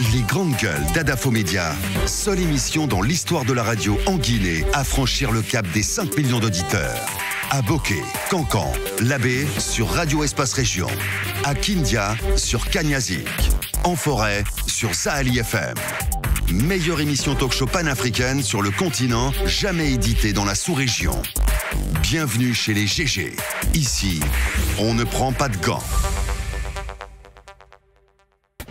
Les grandes gueules d'Adafo Média, seule émission dans l'histoire de la radio en Guinée à franchir le cap des 5 millions d'auditeurs. À Bokeh, Cancan, Labé sur Radio Espace Région. À Kindia sur Kanyazik. En forêt sur Sahali FM. Meilleure émission talk-show panafricaine sur le continent, jamais éditée dans la sous-région. Bienvenue chez les GG. Ici, on ne prend pas de gants.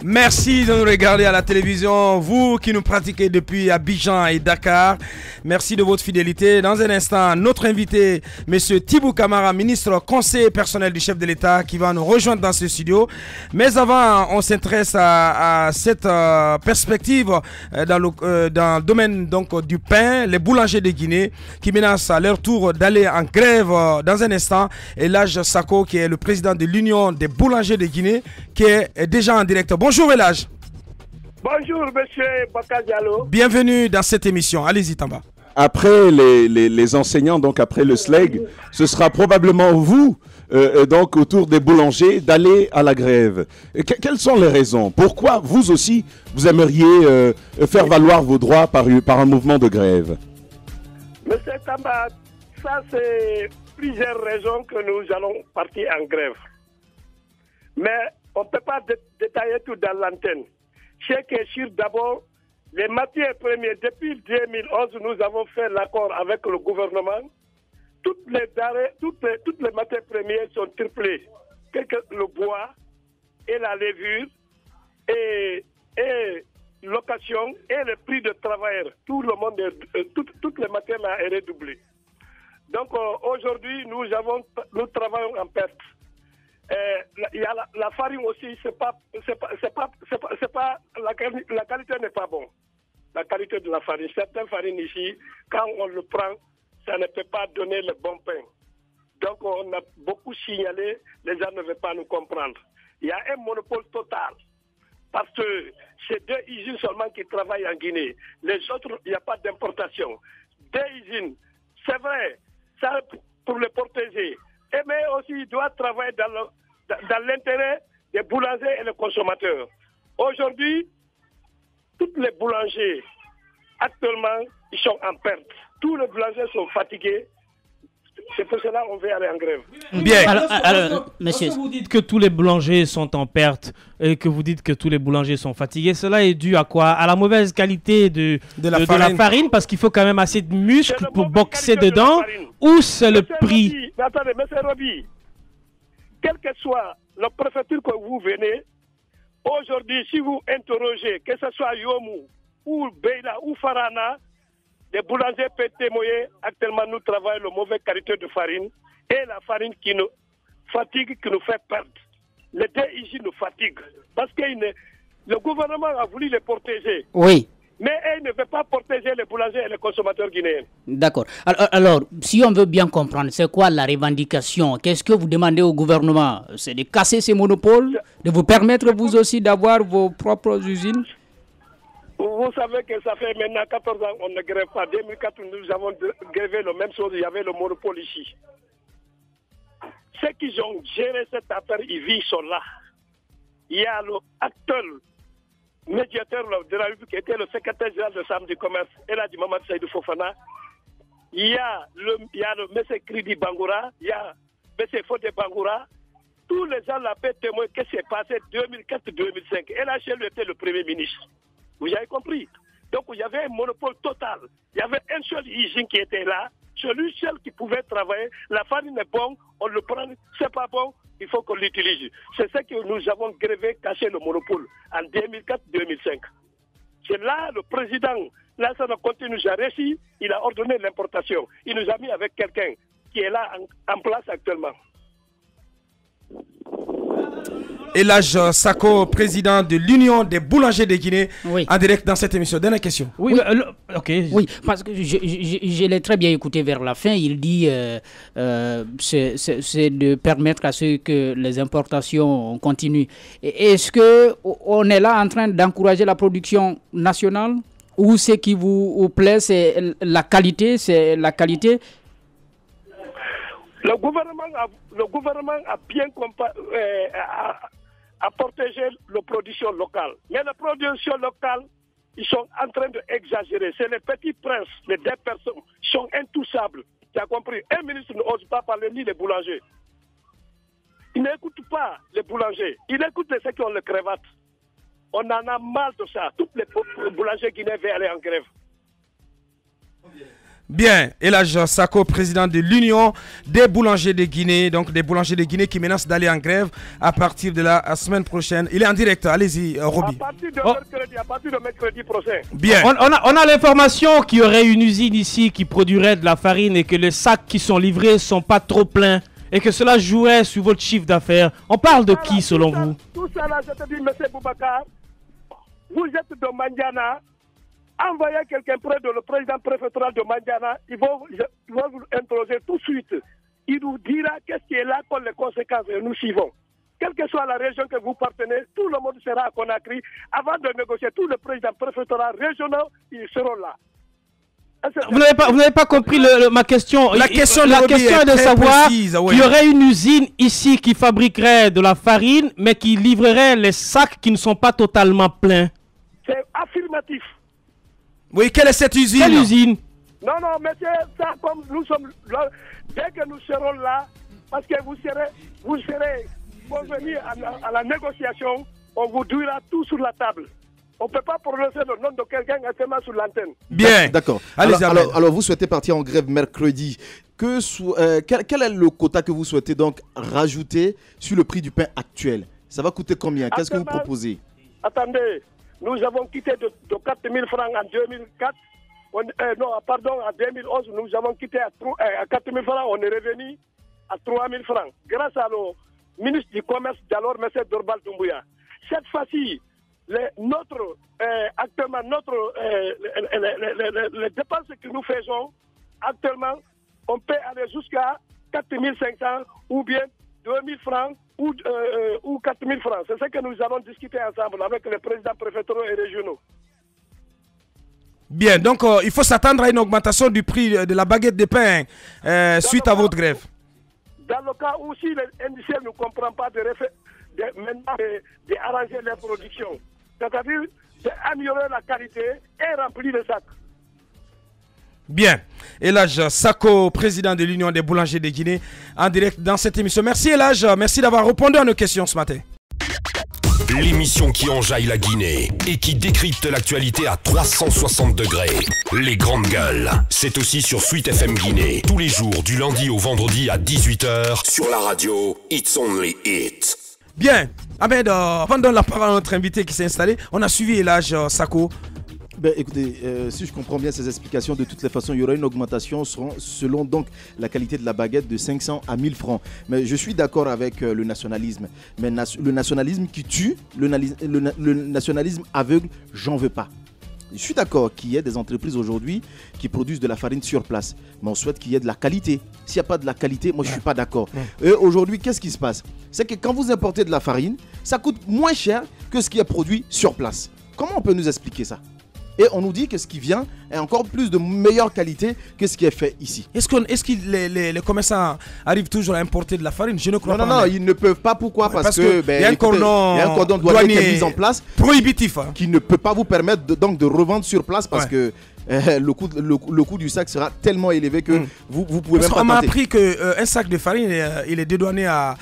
Merci de nous regarder à la télévision, vous qui nous pratiquez depuis Abidjan et Dakar. Merci de votre fidélité. Dans un instant, notre invité, M. Thibou Camara, ministre conseiller personnel du chef de l'État, qui va nous rejoindre dans ce studio. Mais avant, on s'intéresse à cette perspective dans le domaine donc, du pain, les boulangers de Guinée qui menacent à leur tour d'aller en grève dans un instant. Et Elhadj Sako, qui est le président de l'Union des boulangers de Guinée, qui est déjà en direct. Bonjour Elhadj. Bonjour monsieur Baka Diallo. Bienvenue dans cette émission. Allez-y Tamba. Après les enseignants, donc après le SLEG, ce sera probablement vous, donc autour des boulangers, d'aller à la grève. Quelles sont les raisons? Pourquoi vous aussi, vous aimeriez faire valoir vos droits par un mouvement de grève? Monsieur Tamba, ça c'est plusieurs raisons que nous allons partir en grève. Mais on ne peut pas détailler tout dans l'antenne. C'est que sur d'abord, les matières premières, depuis 2011, nous avons fait l'accord avec le gouvernement. Toutes les matières premières sont triplées. Le bois et la levure et location et le prix de travailleurs. Tout le monde, toutes les matières là est redoublé. Donc aujourd'hui, nous travaillons en perte. Il y a la farine aussi, la qualité n'est pas bonne. La qualité de la farine, certaines farines ici, quand on le prend, ça ne peut pas donner le bon pain. Donc on a beaucoup signalé, les gens ne veulent pas nous comprendre. Il y a un monopole total, parce que c'est 2 usines seulement qui travaillent en Guinée. Les autres, il n'y a pas d'importation. 2 usines, c'est vrai, ça pour les protéger. Mais aussi, il doit travailler dans l'intérêt des boulangers et des consommateurs. Aujourd'hui, tous les boulangers, actuellement, ils sont en perte. Tous les boulangers sont fatigués. C'est pour cela qu'on veut aller en grève. Bien. Alors, monsieur, vous dites que tous les boulangers sont en perte et que vous dites que tous les boulangers sont fatigués, cela est dû à quoi? À la mauvaise qualité de la farine, parce qu'il faut quand même assez de muscles pour boxer dedans, ou c'est le prix? Roby, attendez, monsieur Roby, quelle que soit la préfecture que vous venez, aujourd'hui, si vous interrogez, que ce soit Yomu, ou Beila, ou Farana, les boulangers peuvent témoigner. Actuellement, nous travaillons la mauvaise qualité de farine et la farine qui nous fatigue, qui nous fait perdre. Les 2 usines nous fatiguent parce que le gouvernement a voulu les protéger. Oui. Mais il ne veut pas protéger les boulangers et les consommateurs guinéens. D'accord. Alors, si on veut bien comprendre, c'est quoi la revendication? Qu'est-ce que vous demandez au gouvernement? C'est de casser ces monopoles, de vous permettre vous aussi d'avoir vos propres usines? Vous savez que ça fait maintenant 14 ans qu'on ne grève pas. En 2004, nous avons grévé la même chose. Il y avait le monopole ici. Ceux qui ont géré cette affaire, ils sont là. Il y a l'acteur médiateur de la République qui était le secrétaire général de Chambre du commerce, Elhadji Mamadou Seydou Fofana. Il y a le M. Kridi Bangoura, il y a M. Fodé Bangoura. Tous les gens là peuvent témoigner que c'est passé 2004-2005. Elhadji était le premier ministre. Vous avez compris? Donc il y avait un monopole total. Il y avait un seul usine qui était là, celui seul qui pouvait travailler. La farine est bonne, on le prend, c'est pas bon, il faut qu'on l'utilise. C'est ça que nous avons grévé, caché le monopole en 2004-2005. C'est là le président Lansana Conté nous a réussi, il a ordonné l'importation. Il nous a mis avec quelqu'un qui est là en place actuellement. Elhadj Sako, président de l'Union des boulangers de Guinée, oui. En direct dans cette émission. Dernière question. Oui, oui. Ok. Oui, parce que je l'ai très bien écouté vers la fin. Il dit c'est de permettre à ceux que les importations continuent. Est-ce qu'on est là en train d'encourager la production nationale ou ce qui vous plaît, c'est la qualité, Le gouvernement a bien à protéger la production locale. Mais la production locale, ils sont en train d'exagérer. C'est les petits princes, les deux personnes, qui sont intouchables. Tu as compris? Un ministre n'ose pas parler ni des boulangers. Il n'écoute pas les boulangers. Il écoute ceux qui ont les cravates. On en a marre de ça. Tous les boulangers guinéens veulent aller en grève. Bien, Elhadj Sako, président de l'Union des boulangers de Guinée, donc des boulangers de Guinée qui menacent d'aller en grève à partir de la semaine prochaine. Il est en direct, allez-y, Roby. À partir de mercredi prochain. Bien. On a l'information qu'il y aurait une usine ici qui produirait de la farine et que les sacs qui sont livrés ne sont pas trop pleins et que cela jouerait sur votre chiffre d'affaires. On parle de qui selon vous? Tout ça là, je te dis, M. Boubacar, vous êtes de Mandiana. Envoyez quelqu'un près de le président préfectoral de Mandiana, il va vous interroger tout de suite. Il nous dira qu'est-ce qui est là comme les conséquences et nous suivons. Quelle que soit la région que vous partenez, tout le monde sera à Conakry. Avant de négocier, tous les présidents préfectoraux régionaux, ils seront là. Vous n'avez pas compris ma question. La question est de savoir qu'il y aurait une usine ici qui fabriquerait de la farine, mais qui livrerait les sacs qui ne sont pas totalement pleins. C'est affirmatif. Oui, quelle est cette usine? Quelle usine? Non, monsieur, ça, comme nous sommes là, dès que nous serons là, parce que vous serez convenus à la négociation, on vous dira tout sur la table. On ne peut pas prononcer le nom de quelqu'un actuellement sur l'antenne. Bien. D'accord. Alors, vous souhaitez partir en grève mercredi. Quel est le quota que vous souhaitez donc rajouter sur le prix du pain actuel? Ça va coûter combien? Qu'est-ce que vous proposez? Attendez. Nous avons quitté de 4 000 francs en 2004. En 2011, nous avons quitté à 4 000 francs. On est revenu à 3 000 francs. Grâce à le ministre du Commerce d'alors, M. Dorbal Doumbouya. Cette fois-ci, les dépenses que nous faisons, actuellement, on peut aller jusqu'à 4 500 ou bien 2 000 francs ou 4 000 francs. C'est ce que nous allons discuter ensemble avec les présidents préfectoraux et régionaux. Bien, donc il faut s'attendre à une augmentation du prix de la baguette de pain suite à votre grève. Dans le cas où si les industriels ne comprennent pas d'arranger leur production, c'est-à-dire d'améliorer la qualité et remplir les sacs. Bien. Elhadj Sako, président de l'Union des boulangers de Guinée, en direct dans cette émission. Merci Elhadj, merci d'avoir répondu à nos questions ce matin. L'émission qui enjaille la Guinée et qui décrypte l'actualité à 360 degrés. Les grandes gueules. C'est aussi sur Sweet FM Guinée, tous les jours du lundi au vendredi à 18 h sur la radio It's Only It. Bien. Ahmed, avant de donner la parole à notre invité qui s'est installé, on a suivi Elhadj Sako. Écoutez, si je comprends bien ces explications, de toutes les façons, il y aura une augmentation selon donc la qualité de la baguette de 500 à 1000 francs. Mais je suis d'accord avec le nationalisme. Mais le nationalisme qui tue, le nationalisme aveugle, j'en veux pas. Je suis d'accord qu'il y ait des entreprises aujourd'hui qui produisent de la farine sur place. Mais on souhaite qu'il y ait de la qualité. S'il n'y a pas de la qualité, moi je ne suis pas d'accord. Et aujourd'hui, qu'est-ce qui se passe? C'est que quand vous importez de la farine, ça coûte moins cher que ce qui est produit sur place. Comment on peut nous expliquer ça? Et on nous dit que ce qui vient est encore plus de meilleure qualité que ce qui est fait ici. Est-ce que les commerçants arrivent toujours à importer de la farine? Je ne crois pas. Non, ils ne peuvent pas. Pourquoi? Parce que il y a un cordon douanier qui est mis en place, prohibitif, qui ne peut pas vous permettre de revendre sur place parce que le coût du sac sera tellement élevé que vous pouvez même pas tenter. On m'a appris qu'un sac de farine, il est dédouané à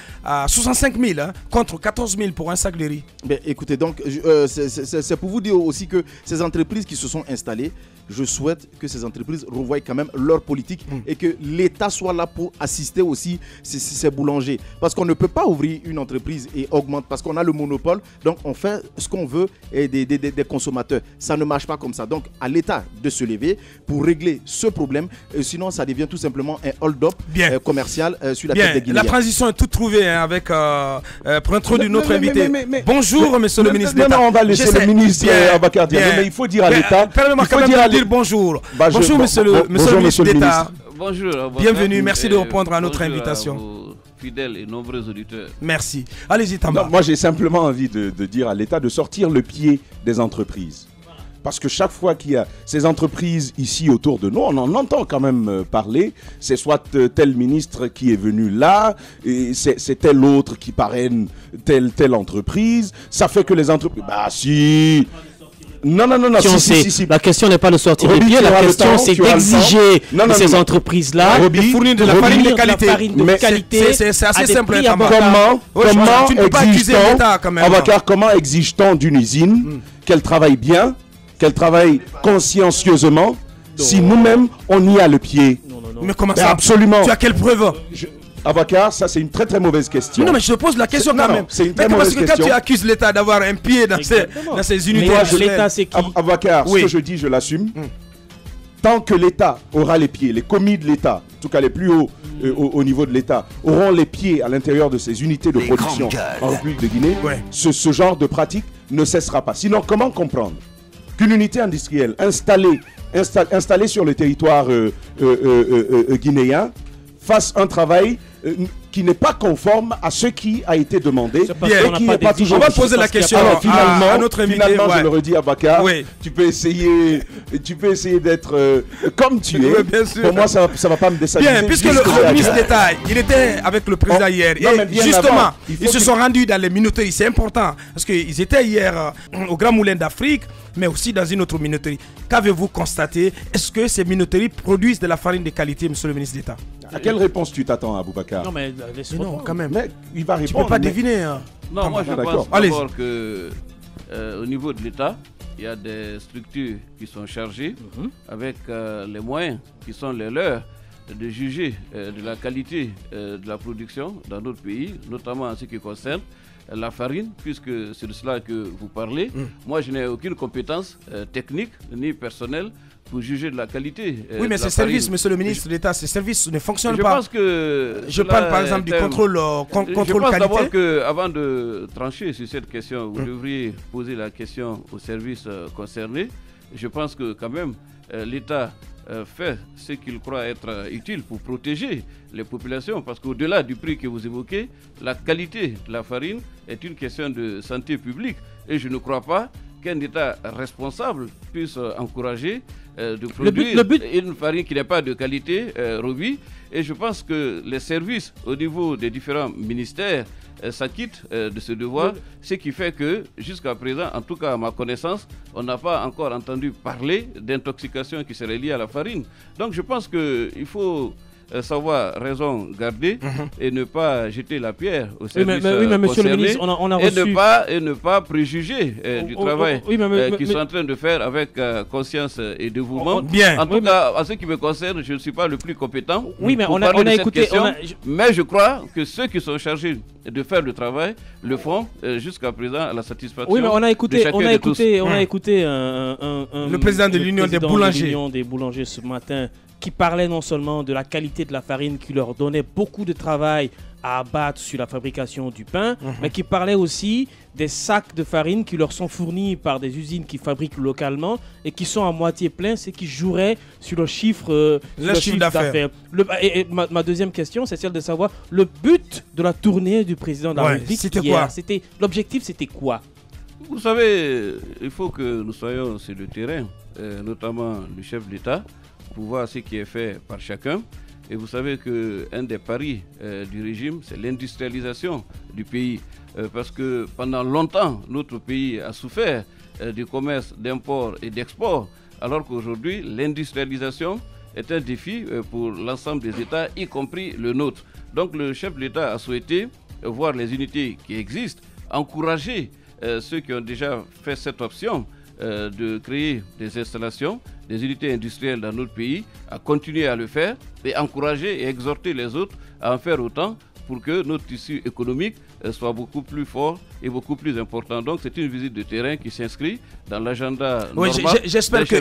65 000 contre 14 000 pour un sac de riz. Écoutez, donc c'est pour vous dire aussi que ces entreprises qui se sont installées, je souhaite que ces entreprises revoient quand même leur politique et que l'État soit là pour assister aussi ces boulangers. Parce qu'on ne peut pas ouvrir une entreprise et augmenter, parce qu'on a le monopole, donc on fait ce qu'on veut et des consommateurs. Ça ne marche pas comme ça. Donc à l'État de se lever pour régler ce problème, sinon ça devient tout simplement un hold-up commercial sur la tête des Guinéens. La transition est toute trouvée pour introduire notre invité. Bonjour, monsieur le ministre d'État. Non, on va laisser le ministre Abakar dire, mais il faut dire à l'État. Bonjour. Bonjour, monsieur le ministre d'État. Bonjour. Bienvenue, merci de répondre à notre invitation. À vos fidèles et nombreux auditeurs. Merci. Allez-y, Tamba. Moi, j'ai simplement envie de dire à l'État de sortir le pied des entreprises. parce que chaque fois qu'il y a ces entreprises ici autour de nous, on en entend quand même parler. C'est soit tel ministre qui est venu là, et c'est tel autre qui parraine telle entreprise. Ça fait que les entreprises... Bah si... Non. Si. La question n'est pas de sortir les pieds, la question c'est d'exiger de ces entreprises-là de fournir de la farine de qualité. C'est assez simple. Comment exige-t-on d'une usine qu'elle travaille bien, qu'elle travaille consciencieusement, si nous-mêmes on y a le pied? Mais comment ça? Absolument. Tu as quelle preuve? Avocat, ça c'est une très très mauvaise question. Non, mais je te pose la question quand même. C'est une très mauvaise question. Parce que quand tu accuses l'État d'avoir un pied dans ces unités... l'État c'est qui? Avocat, ce que je dis, je l'assume. Tant que l'État aura les pieds, les commis de l'État, en tout cas les plus hauts au niveau de l'État, auront les pieds à l'intérieur de ces unités de production en République de Guinée, ce genre de pratique ne cessera pas. Sinon, comment comprendre qu'une unité industrielle installée sur le territoire guinéen fasse un travail qui n'est pas conforme à ce qui a été demandé et qui n'est pas toujours... On va poser la question à notre invité. Finalement, je le redis à Bakar, tu peux essayer d'être comme tu es. Bien sûr. Pour moi, ça ne va pas me déstabiliser. Bien, puisque le ministre d'État, il était avec le président hier. Et justement, ils se sont rendus dans les minoteries. C'est important, parce qu'ils étaient hier au Grand Moulin d'Afrique, mais aussi dans une autre minoterie. Qu'avez-vous constaté? Est-ce que ces minoteries produisent de la farine de qualité, monsieur le ministre d'État? À quelle réponse tu t'attends, Aboubacar? Non, mais non, quand même. Mais il va répondre. Tu ne peux pas deviner. Non, moi je pense d'abord que au niveau de l'État, il y a des structures qui sont chargées avec les moyens qui sont les leurs de juger de la qualité de la production dans notre pays, notamment en ce qui concerne la farine, puisque c'est de cela que vous parlez. Moi, je n'ai aucune compétence technique ni personnelle pour juger de la qualité. Oui, mais ces services, monsieur le ministre d'État, ces services ne fonctionnent pas. Je pense que... Je parle par exemple du contrôle qualité. Je pense d'abord qu'avant de trancher sur cette question, vous devriez poser la question aux services concernés. Je pense que quand même, l'État fait ce qu'il croit être utile pour protéger les populations, parce qu'au-delà du prix que vous évoquez, la qualité de la farine est une question de santé publique, et je ne crois pas qu'un État responsable puisse encourager de produire une farine qui n'est pas de qualité, Roby, et je pense que les services au niveau des différents ministères s'acquittent de ce devoir, ce qui fait que jusqu'à présent, en tout cas à ma connaissance, on n'a pas encore entendu parler d'intoxication qui serait liée à la farine. Donc je pense qu'il faut savoir raison garder et ne pas jeter la pierre au service mais monsieur le ministre, on a reçu... et ne pas préjuger du travail qu'ils sont en train de faire avec conscience et dévouement. En tout cas, en ce qui me concerne, je ne suis pas le plus compétent pour parler de cette question, mais je crois que ceux qui sont chargés de faire le travail le font jusqu'à présent à la satisfaction. Oui, mais on a écouté le président de l'Union des boulangers ce matin, qui parlait non seulement de la qualité de la farine, qui leur donnait beaucoup de travail à abattre sur la fabrication du pain, mais qui parlait aussi des sacs de farine qui leur sont fournis par des usines qui fabriquent localement et qui sont à moitié pleins, ce qui jouerait sur le chiffre d'affaires. Ma deuxième question, c'est celle de savoir le but de la tournée du président de la République. C'était quoi? L'objectif, c'était quoi? Vous savez, il faut que nous soyons sur le terrain, notamment le chef de l'État, pour voir ce qui est fait par chacun. Et vous savez qu'un des paris du régime, c'est l'industrialisation du pays. Parce que pendant longtemps, notre pays a souffert du commerce d'import et d'export, alors qu'aujourd'hui, l'industrialisation est un défi pour l'ensemble des États, y compris le nôtre. Donc le chef de l'État a souhaité voir les unités qui existent, encourager ceux qui ont déjà fait cette option de créer des installations, des unités industrielles dans notre pays, à continuer à le faire et encourager et exhorter les autres à en faire autant pour que notre tissu économique soit beaucoup plus fort et beaucoup plus important. Donc c'est une visite de terrain qui s'inscrit dans l'agenda normal. J'espère que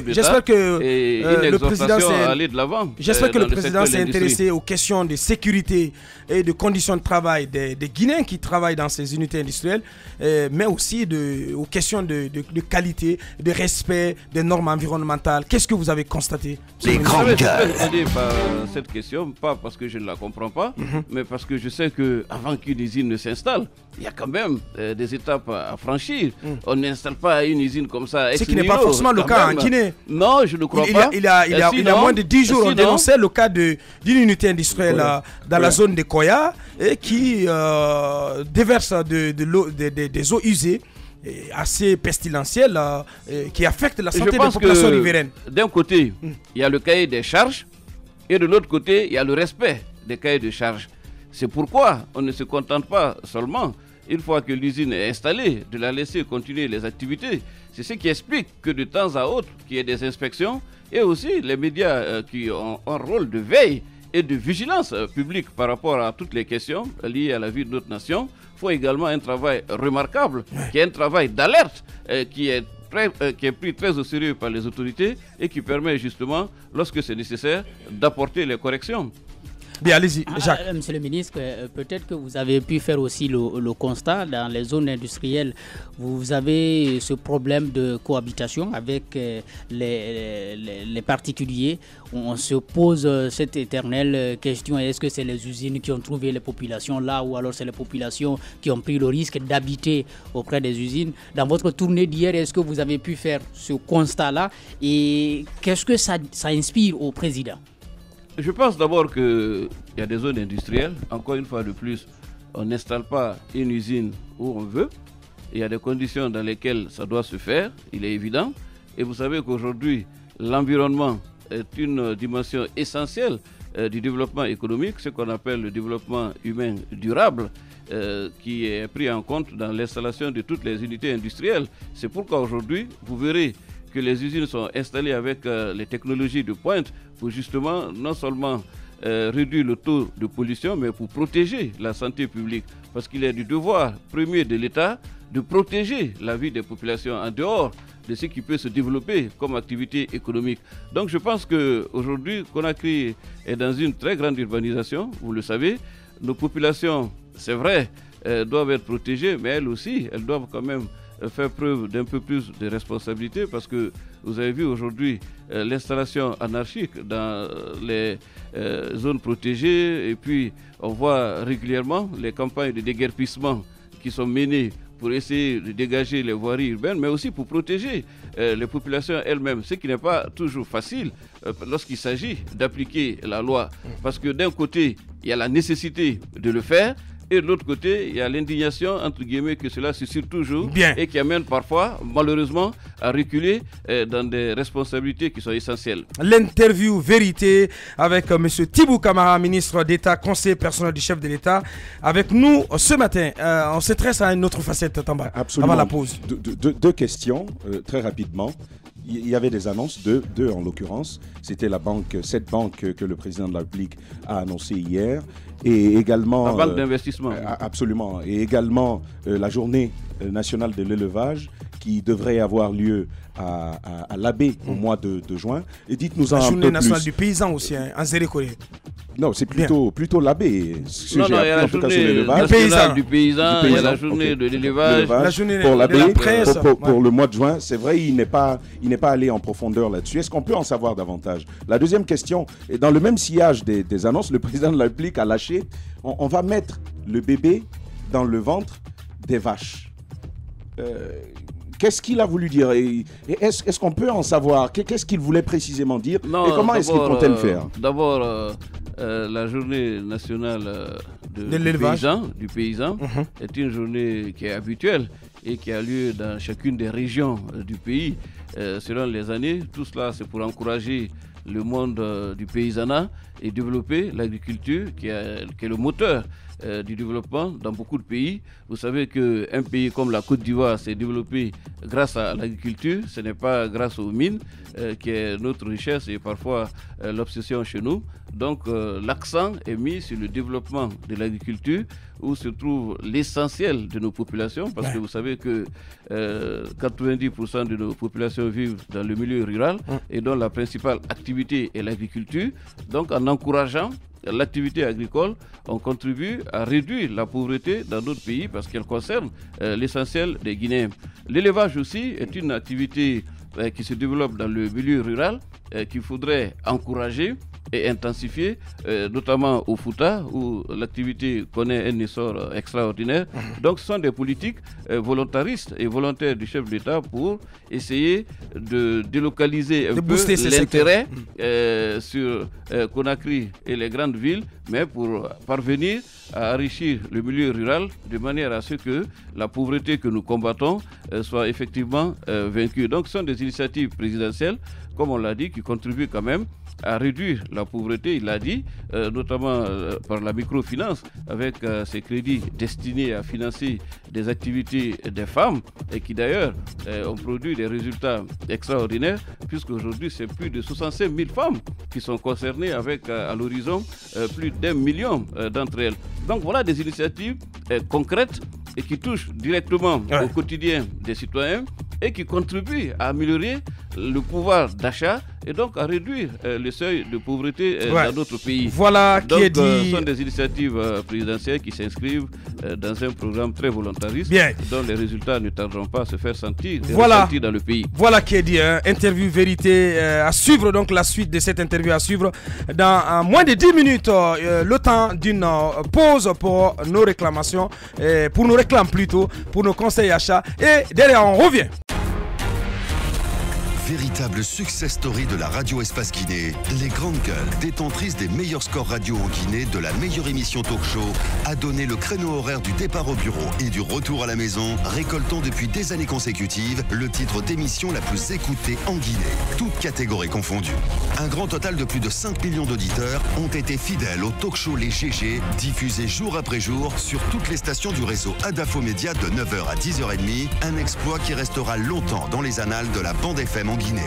le président s'est intéressé aux questions de sécurité et de conditions de travail des Guinéens qui travaillent dans ces unités industrielles, mais aussi aux questions de qualité, de respect des normes environnementales. Qu'est-ce que vous avez constaté? Les grandes gueules. Par cette question, pas parce que je ne la comprends pas, mais parce que je sais qu'avant qu'une usine ne s'installe, il y a quand même des étapes à franchir. On n'installe pas une usine comme ça. Ce qui n'est pas forcément le cas en Guinée. Non, je ne crois pas. Il y a moins de 10 jours, on dénonçait le cas d'une unité industrielle dans la zone de Koya et qui déverse des eaux usées assez pestilentielles qui affectent la santé des populations riveraines. D'un côté, il y a le cahier des charges et de l'autre côté, il y a le respect des cahiers de charges. C'est pourquoi on ne se contente pas seulement, une fois que l'usine est installée, de la laisser continuer les activités. C'est ce qui explique que de temps à autre, qu'il y ait des inspections et aussi les médias qui ont un rôle de veille et de vigilance publique par rapport à toutes les questions liées à la vie de notre nation. Il faut également un travail remarquable, qui est un travail d'alerte qui est pris très au sérieux par les autorités et qui permet justement, lorsque c'est nécessaire, d'apporter les corrections. Bien, allez-y, Jacques. Monsieur le ministre, peut-être que vous avez pu faire aussi le constat dans les zones industrielles. Vous avez ce problème de cohabitation avec les particuliers. On se pose cette éternelle question, est-ce que c'est les usines qui ont trouvé les populations là ou alors c'est les populations qui ont pris le risque d'habiter auprès des usines? Dans votre tournée d'hier, est-ce que vous avez pu faire ce constat-là et qu'est-ce que ça inspire au président? Je pense d'abord qu'il y a des zones industrielles. Encore une fois de plus, on n'installe pas une usine où on veut. Il y a des conditions dans lesquelles ça doit se faire, il est évident. Et vous savez qu'aujourd'hui, l'environnement est une dimension essentielle du développement économique, ce qu'on appelle le développement humain durable, qui est pris en compte dans l'installation de toutes les unités industrielles. C'est pourquoi aujourd'hui, vous verrez que les usines sont installées avec les technologies de pointe pour justement non seulement réduire le taux de pollution, mais pour protéger la santé publique. Parce qu'il est du devoir premier de l'État de protéger la vie des populations en dehors de ce qui peut se développer comme activité économique. Donc je pense qu'aujourd'hui, Conakry est dans une très grande urbanisation, vous le savez. Nos populations, c'est vrai, doivent être protégées, mais elles aussi, elles doivent quand même faire preuve d'un peu plus de responsabilité parce que vous avez vu aujourd'hui l'installation anarchique dans les zones protégées et puis on voit régulièrement les campagnes de déguerpissement qui sont menées pour essayer de dégager les voiries urbaines, mais aussi pour protéger les populations elles-mêmes, ce qui n'est pas toujours facile lorsqu'il s'agit d'appliquer la loi. Parce que d'un côté, il y a la nécessité de le faire, et de l'autre côté, il y a l'indignation, entre guillemets, que cela suscite toujours et qui amène parfois, malheureusement, à reculer dans des responsabilités qui sont essentielles. L'interview vérité avec M. Tibou Camara, ministre d'État, conseiller personnel du chef de l'État. Avec nous ce matin, on s'intéresse à une autre facette, Tamba, avant la pause. Deux questions, très rapidement. Il y avait des annonces, deux en l'occurrence. C'était cette banque que le président de la République a annoncée hier. Et également... La banque d'investissement. Absolument. Et également la journée nationale de l'élevage qui devrait avoir lieu à l'Abbé au mois de juin. Et dites-nous un peu plus. La journée nationale du paysan aussi, en Zérékoré. Non, c'est plutôt l'Abbé. Non, il y a la journée nationale du paysan, il y a la journée de l'élevage. La journée pour l'Abbé, pour le mois de juin. C'est vrai, il n'est pas allé en profondeur là-dessus. Est-ce qu'on peut en savoir davantage? La deuxième question, et dans le même sillage des annonces, le président de la République a lâché, on va mettre le bébé dans le ventre des vaches. Qu'est-ce qu'il a voulu dire? Est-ce qu'on peut en savoir? Qu'est-ce qu'il voulait précisément dire? Et comment est-ce qu'il comptait le faire? D'abord, la journée nationale du paysan est une journée qui est habituelle et qui a lieu dans chacune des régions du pays. Selon les années, tout cela c'est pour encourager le monde du paysanat et développer l'agriculture qui est le moteur du développement dans beaucoup de pays. Vous savez qu'un pays comme la Côte d'Ivoire s'est développé grâce à l'agriculture, ce n'est pas grâce aux mines qui est notre richesse et parfois l'obsession chez nous. Donc l'accent est mis sur le développement de l'agriculture où se trouve l'essentiel de nos populations parce que vous savez que 90% de nos populations vivent dans le milieu rural et dont la principale activité est l'agriculture. Donc en encourageant l'activité agricole, on contribue à réduire la pauvreté dans notre pays parce qu'elle concerne l'essentiel des Guinéens. L'élevage aussi est une activité qui se développe dans le milieu rural qu'il faudrait encourager est intensifiée, notamment au Fouta, où l'activité connaît un essor extraordinaire. Donc ce sont des politiques volontaristes et volontaires du chef de l'État pour essayer de délocaliser un peu l'intérêt sur Conakry et les grandes villes, mais pour parvenir à enrichir le milieu rural de manière à ce que la pauvreté que nous combattons soit effectivement vaincue. Donc ce sont des initiatives présidentielles, comme on l'a dit, qui contribuent quand même à réduire la pauvreté, il l'a dit, notamment par la microfinance, avec ces crédits destinés à financer des activités des femmes et qui d'ailleurs ont produit des résultats extraordinaires, puisqu'aujourd'hui c'est plus de 65 000 femmes qui sont concernées avec à l'horizon plus d'1 million d'entre elles. Donc voilà des initiatives concrètes et qui touchent directement au quotidien des citoyens et qui contribuent à améliorer le pouvoir d'achat et donc à réduire le seuil de pauvreté dans notre pays. Voilà donc, qui est dit. Ce sont des initiatives présidentielles qui s'inscrivent dans un programme très volontariste dont les résultats ne tarderont pas à se faire sentir, ressentir dans le pays. Voilà qui est dit. Interview vérité à suivre, donc la suite de cette interview à suivre dans moins de 10 minutes. Le temps d'une pause pour nos réclamations, pour nos réclames plutôt, pour nos conseils achats. Et derrière, on revient. Véritable success story de la radio Espace Guinée, les grandes gueules, détentrices des meilleurs scores radio en Guinée, de la meilleure émission talk show, a donné le créneau horaire du départ au bureau et du retour à la maison, récoltant depuis des années consécutives le titre d'émission la plus écoutée en Guinée, toutes catégories confondues. Un grand total de plus de 5 millions d'auditeurs ont été fidèles au talk show Les GG, diffusé jour après jour sur toutes les stations du réseau Adafo Média de 9h à 10h30, un exploit qui restera longtemps dans les annales de la bande FM en Guinée.